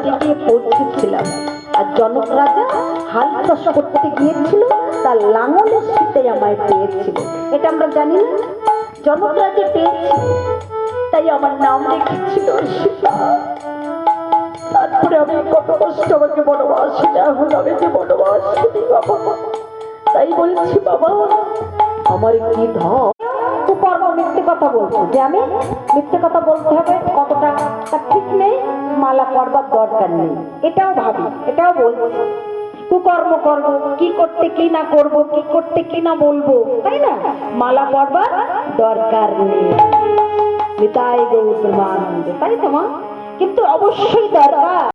জলে গিয়ে পৌঁছেছিলাম, আর জনক রাজা হাল চাষ করতে গিয়েছিল, তার লাঙলের শীতে আমায় পেয়েছিল। এটা আমরা জানি না, জনক রাজা পেয়েছিল, তাই আমার নাম রেখেছিল সীতা। তারপরে আমি কত কষ্ট, আমাকে বনবাসী না হলো, আমি যে বনবাসী বাবা। তাই বলছি বাবা, আমার কি ধন কুকর্ম, মিথ্যে কথা বলছো যে আমি মিথ্যে কথা বলতে হবে কতটা তা ঠিক নেই, মালা করবার দরকার নেই, এটাও ভাবি, এটাও বলছি। কুকর্ম করবো, কি করতে কি না করবো, কি করতে কি না বলবো, তাই না? মালা করবার দরকার নেই। নিতাই গৌর প্রেমানন্দে, তাই তো মা? কিন্তু অবশ্যই দরকার।